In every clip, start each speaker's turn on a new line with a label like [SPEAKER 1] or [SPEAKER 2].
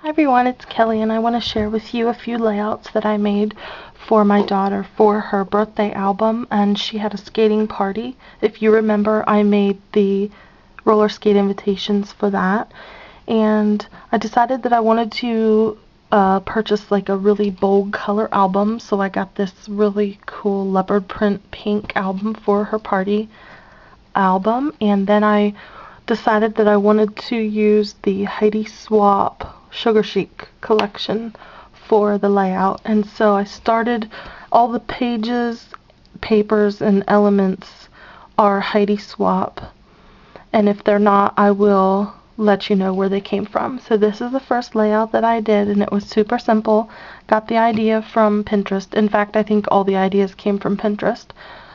[SPEAKER 1] Hi everyone, it's Kelly and I want to share with you a few layouts that I made for my daughter for her birthday album, and she had a skating party. If you remember, I made the roller skate invitations for that, and I decided that I wanted to purchase like a really bold color album, so I got this really cool leopard print pink album for her party album, and then I decided that I wanted to use the Heidi Swapp Sugar Chic collection for the layout, and so I started all the pages, papers, and elements are Heidi Swapp, and if they're not, I will let you know where they came from. So this is the first layout that I did, and it was super simple. Got the idea from Pinterest. In fact, I think all the ideas came from Pinterest.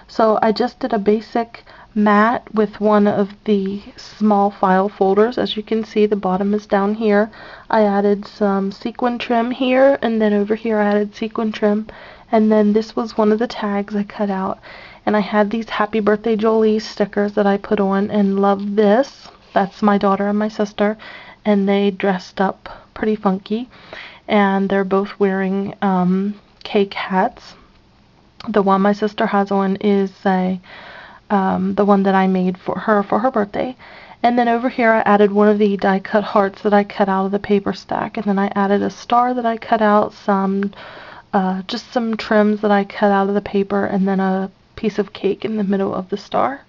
[SPEAKER 1] So I just did a basic mat with one of the small file folders. As you can see, the bottom is down here. I added some sequin trim here, and then over here I added sequin trim, and then this was one of the tags I cut out. And I had these Happy Birthday Jolie stickers that I put on, and love this. That's my daughter and my sister, and they dressed up pretty funky, and they're both wearing cake hats. The one my sister has on is the one that I made for her birthday. And then over here I added one of the die cut hearts that I cut out of the paper stack, and then I added a star that I cut out, just some trims that I cut out of the paper, and then a piece of cake in the middle of the star.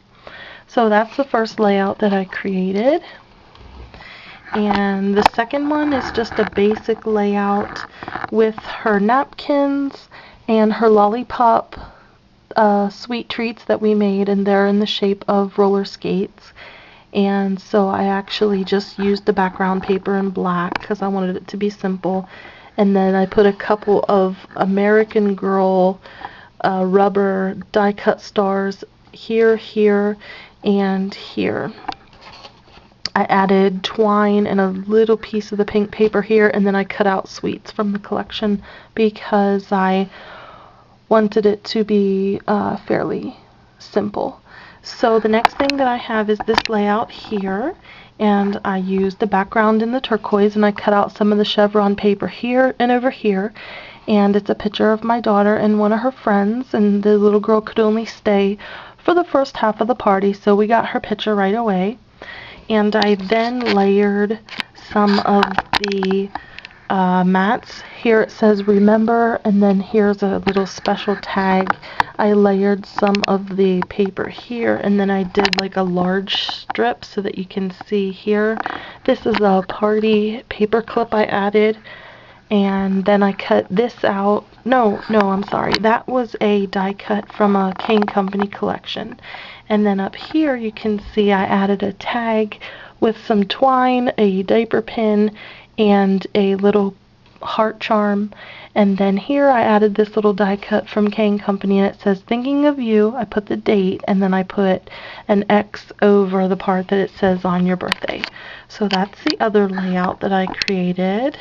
[SPEAKER 1] So that's the first layout that I created. And the second one is just a basic layout with her napkins and her lollipop sweet treats that we made, and they're in the shape of roller skates. And so I actually just used the background paper in black because I wanted it to be simple. And then I put a couple of American Girl rubber die cut stars here, here, and here. I added twine and a little piece of the pink paper here, and then I cut out sweets from the collection because I wanted it to be fairly simple. So the next thing that I have is this layout here, and I used the background in the turquoise, and I cut out some of the chevron paper here and over here, and it's a picture of my daughter and one of her friends, and the little girl could only stay for the first half of the party, so we got her picture right away. And I then layered some of the mats. Here it says remember, and then here's a little special tag. I layered some of the paper here, and then I did like a large strip so that you can see here. This is a party paper clip I added, and then I cut this out. No, I'm sorry. That was a die cut from a Kane Company collection. And then up here you can see I added a tag with some twine, a diaper pin, and a little heart charm. And then here I added this little die cut from Kane Company, and it says thinking of you. I put the date, and then I put an X over the part that it says on your birthday. So that's the other layout that I created.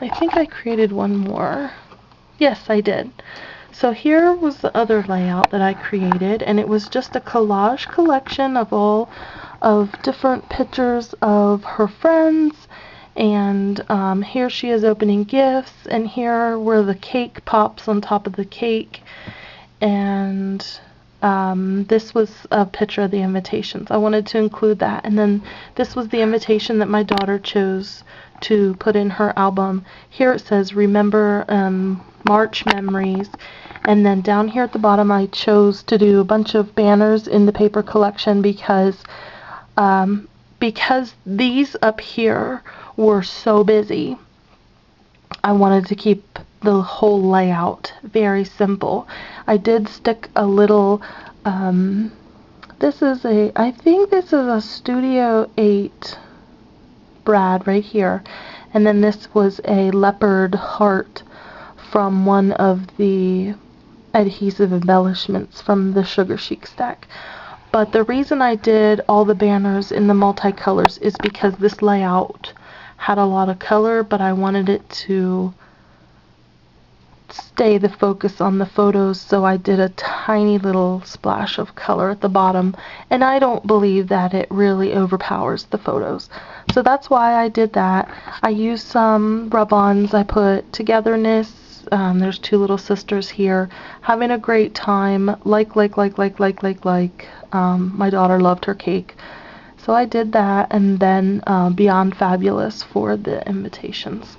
[SPEAKER 1] I think I created one more. Yes, I did. So here was the other layout that I created, and it was just a collage collection of all of different pictures of her friends, and here she is opening gifts, and here where the cake pops on top of the cake, and this was a picture of the invitations. I wanted to include that, and then this was the invitation that my daughter chose to put in her album. Here it says remember March memories, and then down here at the bottom I chose to do a bunch of banners in the paper collection because these up here were so busy. I wanted to keep the whole layout very simple. I did stick a little I think this is a Studio 8 brad right here, and then this was a leopard heart from one of the adhesive embellishments from the Sugar Chic stack. But the reason I did all the banners in the multicolors is because this layout had a lot of color, but I wanted it to stay the focus on the photos, so I did a tiny little splash of color at the bottom, and I don't believe that it really overpowers the photos. So that's why I did that. I used some rub-ons. I put Togetherness. There's two little sisters here having a great time. My daughter loved her cake. So I did that, and then Beyond Fabulous for the invitations.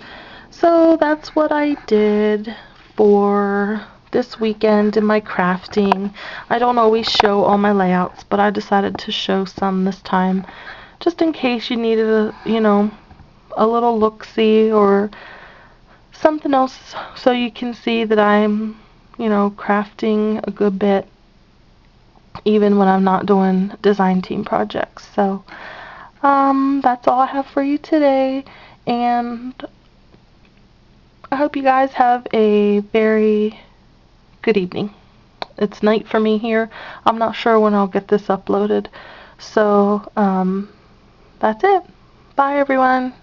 [SPEAKER 1] So that's what I did for this weekend in my crafting. I don't always show all my layouts, but I decided to show some this time, just in case you needed a, a little look-see or something else, so you can see that I'm, crafting a good bit, even when I'm not doing design team projects. So, that's all I have for you today, and I hope you guys have a very good evening. It's night for me here. I'm not sure when I'll get this uploaded. So, that's it. Bye, everyone.